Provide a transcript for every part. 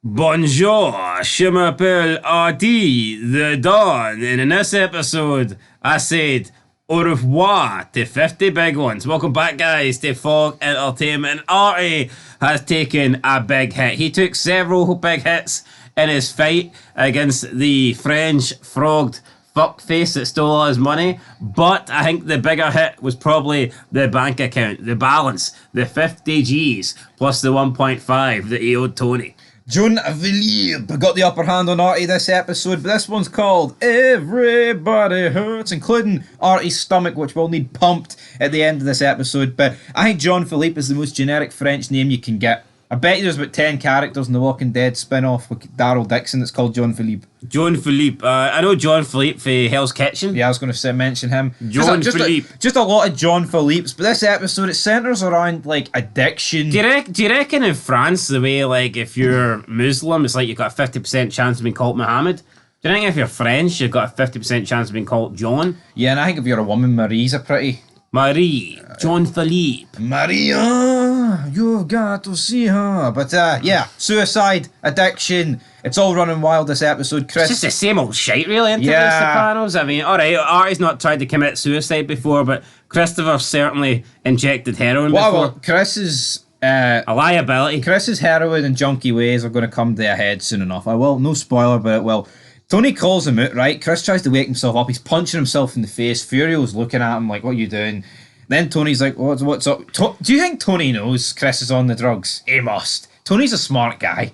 Bonjour, je m'appelle Artie, the Dawn, and in this episode, I said au revoir to 50 big ones. Welcome back, guys, to Fog Entertainment. Artie has taken a big hit. He took several big hits in his fight against the French frogged fuckface that stole all his money, but I think the bigger hit was probably the bank account, the balance, the 50 G's plus the 1.5 that he owed Tony. John Philippe got the upper hand on Artie this episode, but this one's called Everybody Hurts, including Artie's stomach, which will need pumped at the end of this episode. But I think John Philippe is the most generic French name you can get. I bet you there's about 10 characters in the Walking Dead spin-off with Daryl Dixon that's called John Philippe. John Philippe. I know John Philippe for Hell's Kitchen. Yeah, I was going to mention him. Philippe. Just a lot of John Philippes, but this episode, it centres around, like, addiction. Do you reckon in France, the way, like, if you're Muslim, it's like you've got a 50% chance of being called Muhammad? Do you think if you're French, you've got a 50% chance of being called John? Yeah, and I think if you're a woman, Marie's a pretty... Marie, John Philippe. Maria, you got to see her. But yeah, suicide, addiction, it's all running wild this episode, Chris. It's just the same old shite, really, isn't it, The Sopranos? I mean, alright, Artie's not tried to commit suicide before, but Christopher certainly injected heroin before. Well, Chris's... a liability. Chris's heroin and junkie ways are going to come to a head soon enough. I will, no spoiler, but it will. Tony calls him out, right? Chris tries to wake himself up. He's punching himself in the face. Furio's looking at him like, what are you doing? Then Tony's like, what's up? Do you think Tony knows Chris is on the drugs? He must. Tony's a smart guy.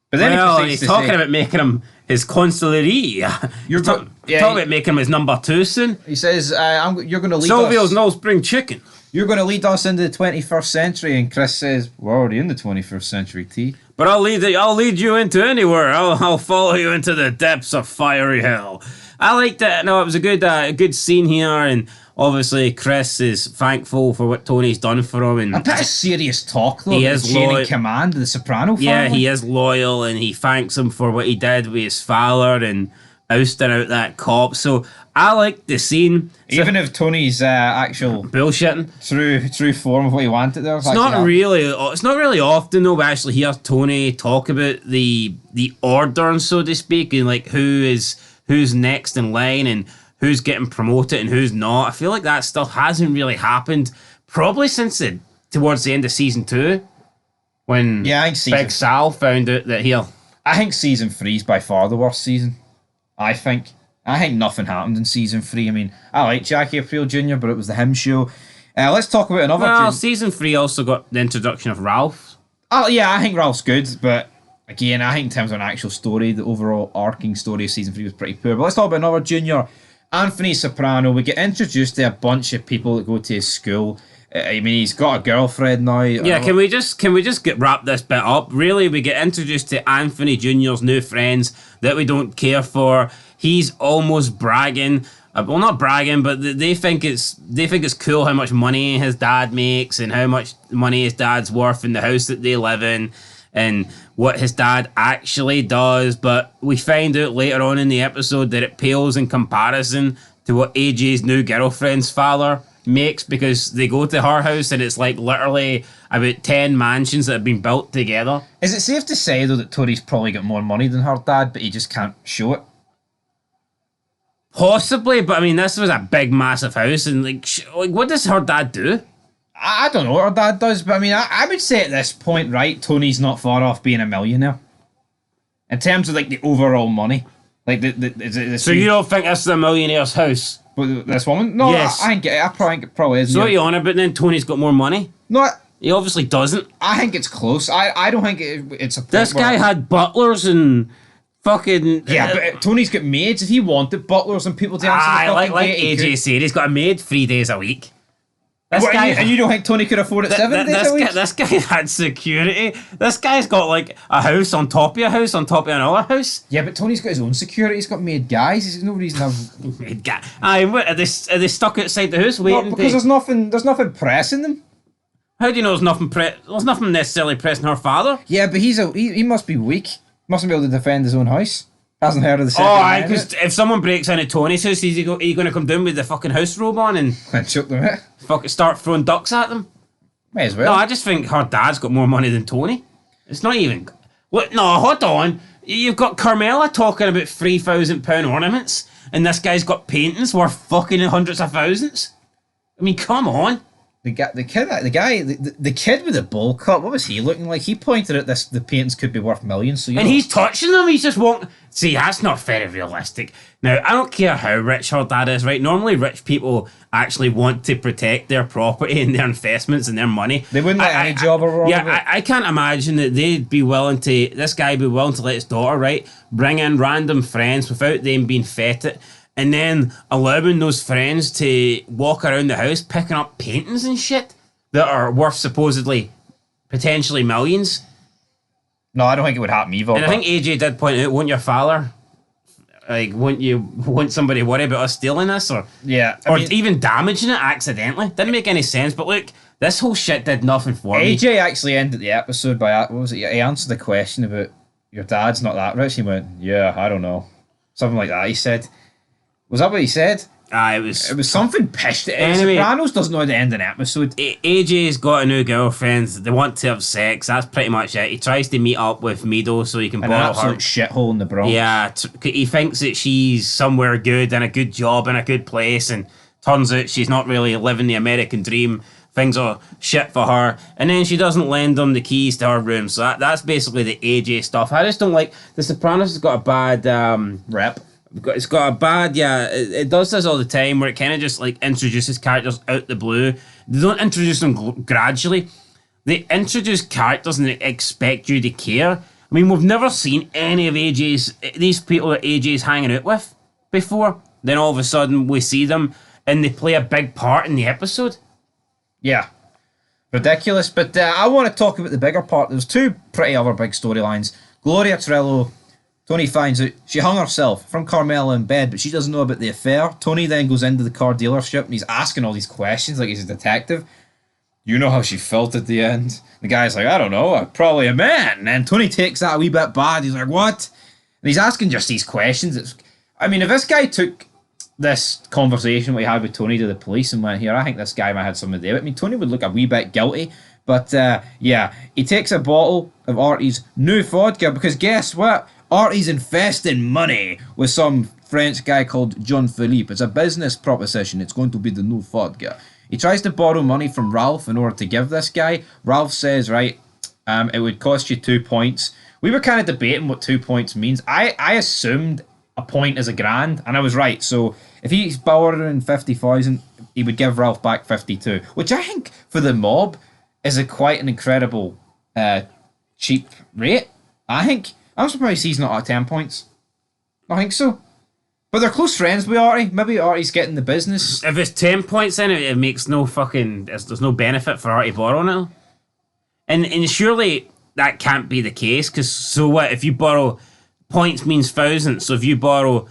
But then he's talking about making him his consigliere. You're talking about making him his number two soon. He says, you're going to lead Silvio's us. no spring chicken. You're going to lead us into the 21st century. And Chris says, we're already in the 21st century, T. But I'll lead you into anywhere. I'll follow you into the depths of fiery hell. I liked it. No, it was a good scene here, and obviously Chris is thankful for what Tony's done for him. And a bit of serious talk though. He is chain of command of the Soprano family. Yeah, he is loyal, and he thanks him for what he did with his father and ousting out that cop. So I like the scene. Even if Tony's actual bullshitting, true form of what he wanted there. It's not really often though we actually hear Tony talk about the order, so to speak, and like who's next in line and who's getting promoted and who's not. I feel like that stuff hasn't really happened probably since towards the end of season 2 when Big Sal found out that I think season 3 is by far the worst season. I think nothing happened in season 3. I mean, I like Jackie Aprile Jr., but it was the him show. Let's talk about another... Well, season 3 also got the introduction of Ralph. Oh, yeah, I think Ralph's good, but again, I think in terms of an actual story, the overall arcing story of season 3 was pretty poor. But let's talk about another junior, Anthony Soprano. We get introduced to a bunch of people that go to his school. I mean, he's got a girlfriend now. Yeah, can we just wrap this bit up? Really, we get introduced to Anthony Jr.'s new friends that we don't care for. He's almost bragging. Well, not bragging, but they think it's cool how much money his dad makes and how much money his dad's worth in the house that they live in and what his dad actually does. But we find out later on in the episode that it pales in comparison to what AJ's new girlfriend's father makes, because they go to her house and it's like literally about 10 mansions that have been built together. Is it safe to say though that Tori's probably got more money than her dad, but he just can't show it? Possibly, but I mean, this was a big, massive house, and like what does her dad do? I don't know what her dad does, but I mean, I would say at this point, right, Tony's not far off being a millionaire in terms of like the overall money. Like so you don't think this is a millionaire's house? But this woman? No, yes. I probably think it probably is. So what are you on about then? Tony's got more money? No, he obviously doesn't. I think it's close. I don't think it's a point. This guy had butlers and fucking... Yeah, but Tony's got maids. If he wanted butlers and people to answer the fucking like AJ said, he's got a maid 3 days a week. And you don't think Tony could afford it 7 days a week? This guy had security. This guy's got like a house on top of a house on top of another house. Yeah, but Tony's got his own security. He's got maid guys. There's no reason to have maid guy. Are they stuck outside the house waiting? No, because there's nothing pressing them. How do you know there's nothing there's nothing necessarily pressing her father? Yeah, but he must be weak. Mustn't be able to defend his own house. Hasn't heard of the second. Because if someone breaks into Tony's house, are you going to come down with the fucking house robe on and chuck them out? Fucking start throwing ducks at them? May as well. No, I just think her dad's got more money than Tony. It's not even... What? No, hold on. You've got Carmela talking about £3,000 ornaments, and this guy's got paintings worth fucking hundreds of thousands. I mean, come on. The kid with the bowl cut. What was he looking like? He pointed at this. The paintings could be worth millions. So he's touching them. He's just walking. See, that's not very realistic. Now, I don't care how rich her dad is, right? Normally, rich people actually want to protect their property and their investments and their money. They wouldn't let any job or yeah, I can't imagine that they'd be willing to. This guy be willing to let his daughter, right, bring in random friends without them being fed, and then allowing those friends to walk around the house picking up paintings and shit that are worth supposedly potentially millions. No, I don't think it would happen either. And I think AJ did point out, won't your father, like, won't somebody worry about us stealing this? Or even damaging it accidentally? Didn't make any sense, but look, this whole shit did nothing for me. AJ actually ended the episode by, what was it? He answered the question about, your dad's not that rich. He went, yeah, I don't know. Something like that, he said. Was that what he said? It was something pissed. Anyway, Sopranos doesn't know how to end an episode. AJ's got a new girlfriend. They want to have sex. That's pretty much it. He tries to meet up with Mido so he can borrow her. An absolute shithole in the Bronx. Yeah, he thinks that she's somewhere good and a good job in a good place, and turns out she's not really living the American dream. Things are shit for her, and then she doesn't lend him the keys to her room. So that's basically the AJ stuff. I just don't like The Sopranos. Has got a bad rep. It's got a bad, it does this all the time where it kind of just like introduces characters out the blue. They don't introduce them gradually. They introduce characters and they expect you to care. I mean, we've never seen any of these people that AJ's hanging out with before. Then all of a sudden we see them and they play a big part in the episode. Yeah. Ridiculous. But I want to talk about the bigger part. There's two pretty other big storylines. Gloria Trillo. Tony finds out she hung herself from Carmela in bed, but she doesn't know about the affair. Tony then goes into the car dealership and he's asking all these questions like he's a detective. You know how she felt at the end? The guy's like, I don't know, probably a man. And then Tony takes that a wee bit bad. He's like, what? And he's asking just these questions. If this guy took this conversation we had with Tony to the police and went, here, I think this guy might have something to do with me, Tony would look a wee bit guilty. But he takes a bottle of Artie's new vodka because guess what? Artie's investing money with some French guy called John Philippe. It's a business proposition. It's going to be the new vodka. He tries to borrow money from Ralph in order to give this guy. Ralph says, right, it would cost you 2 points. We were kind of debating what 2 points means. I assumed a point is $1,000, and I was right. So if he's borrowing 50,000, he would give Ralph back 52, which I think for the mob is quite an incredible cheap rate. I'm surprised he's not at 10 points. I think so. But they're close friends with Artie. Maybe Artie's getting the business. If it's 10 points in it, it makes no fucking... There's no benefit for Artie borrowing it. And surely that can't be the case, because so what? If you borrow... Points means thousands. So if you borrow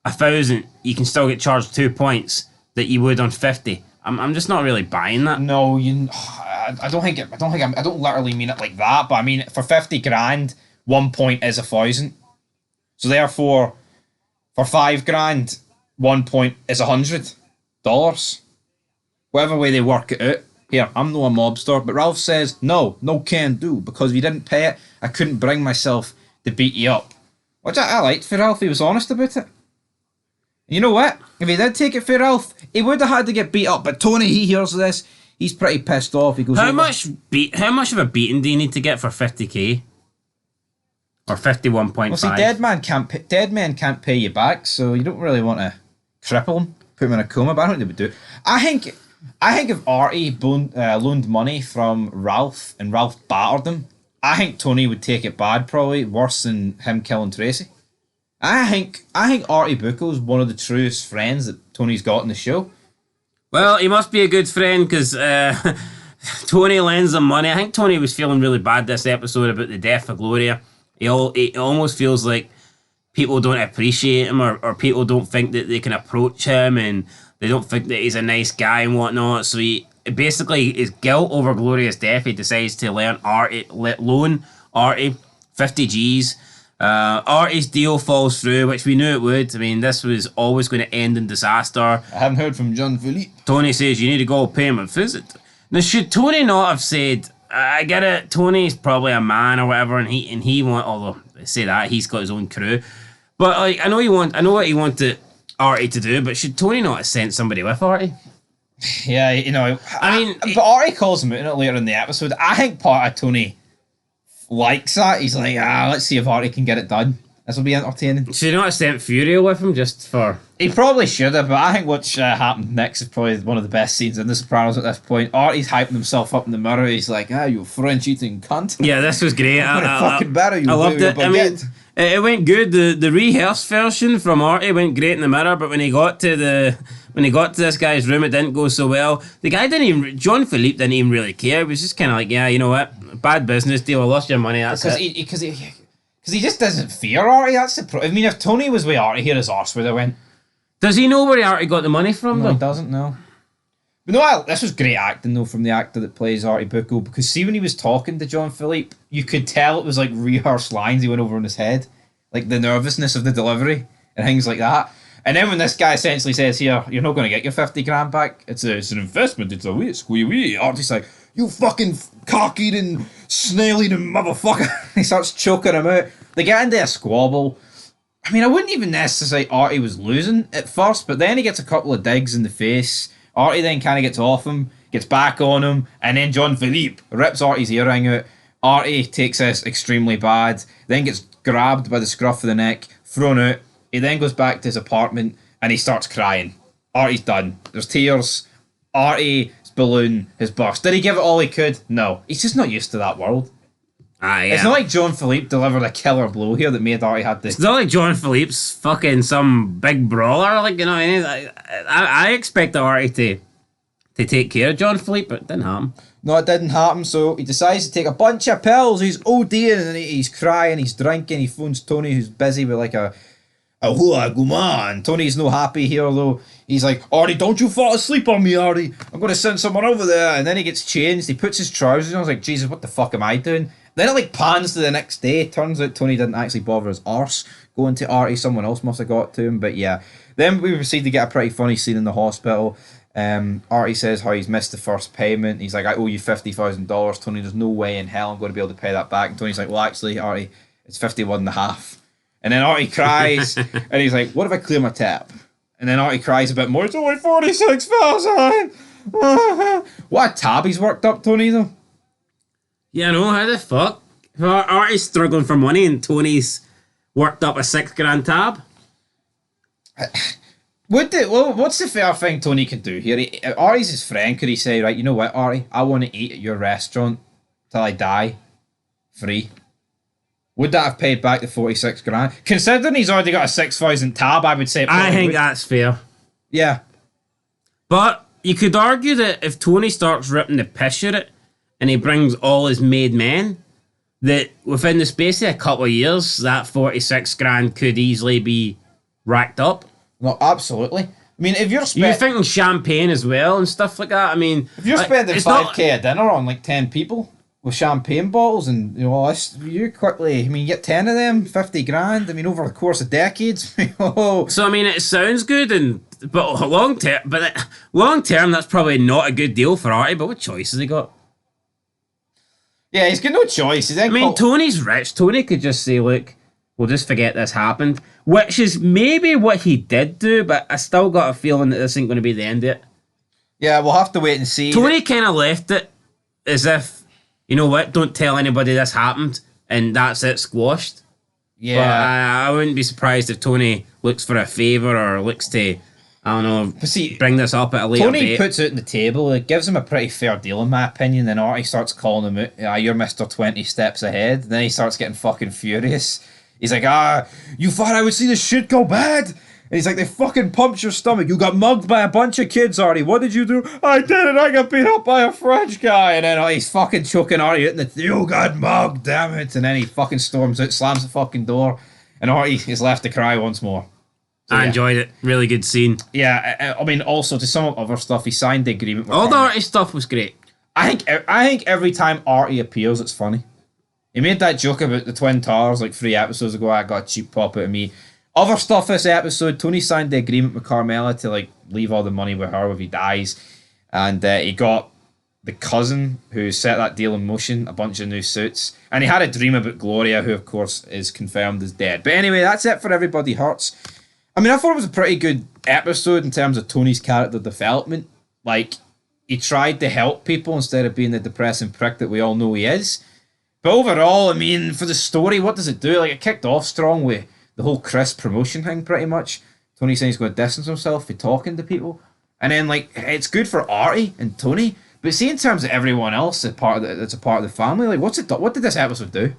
1,000, you can still get charged 2 points that you would on 50. I'm just not really buying that. No, I don't literally mean it like that, but I mean, for 50 grand... 1 point is 1,000. So therefore, for 5 grand, 1 point is $100. Whatever way they work it out. Here, I'm no a mobster, but Ralph says, no can do, because if you didn't pay it, I couldn't bring myself to beat you up. Which I liked for Ralph, he was honest about it. You know what? If he did take it for Ralph, he would have had to get beat up, but Tony, he hears this, he's pretty pissed off. He goes, how much of a beating do you need to get for 50k? Or 51.5. Well, see, dead men can't pay you back, so you don't really want to cripple him, put him in a coma. But I don't think they would do. I think if Artie loaned money from Ralph and Ralph battered him, I think Tony would take it bad, probably worse than him killing Tracy. I think Artie Buckel's one of the truest friends that Tony's got in the show. Well, he must be a good friend because Tony lends him money. I think Tony was feeling really bad this episode about the death of Gloria. It almost feels like people don't appreciate him or people don't think that they can approach him and they don't think that he's a nice guy and whatnot. So he basically, his guilt over Gloria's death, he decides to loan Artie 50 G's. Artie's deal falls through, which we knew it would. I mean, this was always going to end in disaster. I haven't heard from John Philippe. Tony says you need to go pay him a visit. Now, should Tony not have said, I get it. Tony's probably a man or whatever, and he want. Although they say that he's got his own crew, but like I know what he wanted Artie to do. But should Tony not have sent somebody with Artie? Yeah, you know. I mean, but Artie calls him out in it later in the episode. I think part of Tony likes that. He's like, let's see if Artie can get it done. This will be entertaining. Should he not have sent Furio with him just for? He probably should have, but I think what happened next is probably one of the best scenes in The Sopranos at this point. Artie's hyping himself up in the mirror. He's like, you French eating cunt. Yeah, this was great. Fucking better, you I loved it. I mean, it went good. The rehearsed version from Artie went great in the mirror, but when he got to this guy's room, it didn't go so well. The guy John Philippe didn't even really care. He was just kind of like, yeah, you know what, bad business deal. I lost your money. That's it. Because he just doesn't fear Artie. That's the I mean, if Tony was with Artie, here his arse would have went. Does he know where Artie got the money from, No, though? he doesn't know. But no, this was great acting, though, from the actor that plays Artie Bucco, because see, when he was talking to John Philippe, you could tell it was like rehearsed lines he went over in his head. Like the nervousness of the delivery and things like that. And then when this guy essentially says, here, you're not going to get your 50 grand back, it's an investment, it's a wee squee. Artie's like, you fucking cock-eating, snail-eating motherfucker. He starts choking him out. They get into a squabble. I mean, I wouldn't even necessarily say Artie was losing at first, but then he gets a couple of digs in the face. Artie then kind of gets off him, gets back on him, and then John Philippe rips Artie's earring out. Artie takes this extremely bad, then gets grabbed by the scruff of the neck, thrown out. He then goes back to his apartment, and he starts crying. Artie's done. There's tears. Artie's balloon has burst. Did he give it all he could? No. He's just not used to that world. Yeah. It's not like John Philippe delivered a killer blow here that made Artie had this. It's not like John Philippe's fucking some big brawler. Like, you know what I mean? I expect Artie to take care of John Philippe, but it didn't happen. No, it didn't happen, so he decides to take a bunch of pills. He's ODing, and he's crying, he's drinking. He phones Tony, who's busy with like a hula guman. Tony's no happy here, though. He's like, Artie, don't you fall asleep on me, Artie. I'm going to send someone over there. And then he gets changed. He puts his trousers on. I was like, Jesus, what the fuck am I doing? Then it like pans to the next day. Turns out Tony didn't actually bother his arse going to Artie. Someone else must have got to him. But yeah. Then we proceed to get a pretty funny scene in the hospital. Artie says how he's missed the first payment. He's like, I owe you $50,000. Tony, there's no way in hell I'm going to be able to pay that back. And Tony's like, well, actually, Artie, it's 51.5. And then Artie cries. And he's like, what if I clear my tab? And then Artie cries a bit more. It's only 46,000. What a tab he's worked up, Tony, though. Yeah, no, how the fuck? Artie's struggling for money and Tony's worked up a $6,000 tab. What's the fair thing Tony could do here? Artie's his friend. Could he say, right, you know what, Artie? I want to eat at your restaurant till I die. Free. Would that have paid back the 46 grand? Considering he's already got a 6,000 tab, I would say. I think that's fair. Yeah. But you could argue that if Tony starts ripping the piss at it and he brings all his made men, that within the space of a couple of years, that 46 grand could easily be racked up. No, absolutely. I mean, if you're You're thinking champagne as well and stuff like that. I mean, if you're spending 5k a dinner on like 10 people with champagne bottles and you quickly, I mean, you get 10 of them, 50 grand. I mean, over the course of decades. So I mean, it sounds good, but long term, that's probably not a good deal for Artie. But what choice has he got? Yeah, he's got no choice. Tony's rich. Tony could just say, look, we'll just forget this happened. Which is maybe what he did do, but I still got a feeling that this ain't going to be the end of it. Yeah, we'll have to wait and see. Tony kind of left it as if, you know what, don't tell anybody this happened, and that's it, squashed. Yeah. But I wouldn't be surprised if Tony looks for a favour or looks to, I don't know, bring this up at a later date. Tony puts it on the table. It gives him a pretty fair deal, in my opinion. Then Artie starts calling him out. You're Mr. 20 steps ahead. Then he starts getting fucking furious. He's like, you thought I would see this shit go bad? And he's like, they fucking pumped your stomach. You got mugged by a bunch of kids, Artie. What did you do? I didn't. I got beat up by a French guy. And then he's fucking choking Artie out in the... You got mugged, damn it. And then he fucking storms out, slams the fucking door. And Artie is left to cry once more. So, I enjoyed it. Really good scene. Yeah, I mean, also, to some other stuff, he signed the agreement with all the Artie stuff was great. I think every time Artie appears, it's funny. He made that joke about the Twin Towers like 3 episodes ago. I got a cheap pop out of me. Other stuff this episode, Tony signed the agreement with Carmela to like leave all the money with her if he dies. And he got the cousin who set that deal in motion, a bunch of new suits, and he had a dream about Gloria, who of course is confirmed as dead. But anyway, that's it for Everybody Hurts. I mean, I thought it was a pretty good episode in terms of Tony's character development. Like, he tried to help people instead of being the depressing prick that we all know he is. But overall, I mean, for the story, what does it do? Like, it kicked off strong with the whole Chris promotion thing, pretty much. Tony saying he's going to distance himself from talking to people. And then, like, it's good for Artie and Tony. But see, in terms of everyone else that's a part of the family, like, what did this episode do?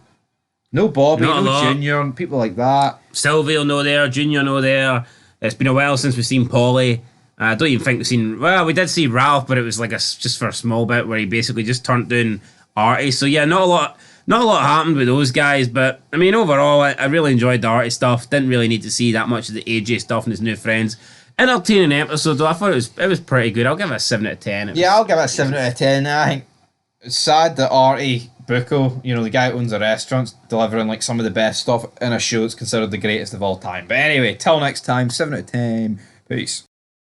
No Bobby, no Junior, and people like that. Sylvia no there, Junior no there. It's been a while since we've seen Polly. I don't even think we've seen... Well, we did see Ralph, but it was like just for a small bit where he basically just turned down Artie. So yeah, not a lot happened with those guys, but I mean, overall, I really enjoyed the Artie stuff. Didn't really need to see that much of the AJ stuff and his new friends. Entertaining episode, though. I thought it was pretty good. I'll give it a 7 out of 10. Yeah, I'll give it a 7 out of 10. I think it's sad that Artie Bucco, you know, the guy who owns a restaurant, delivering like some of the best stuff in a show that's considered the greatest of all time. But anyway, till next time, 7 out of 10. Peace.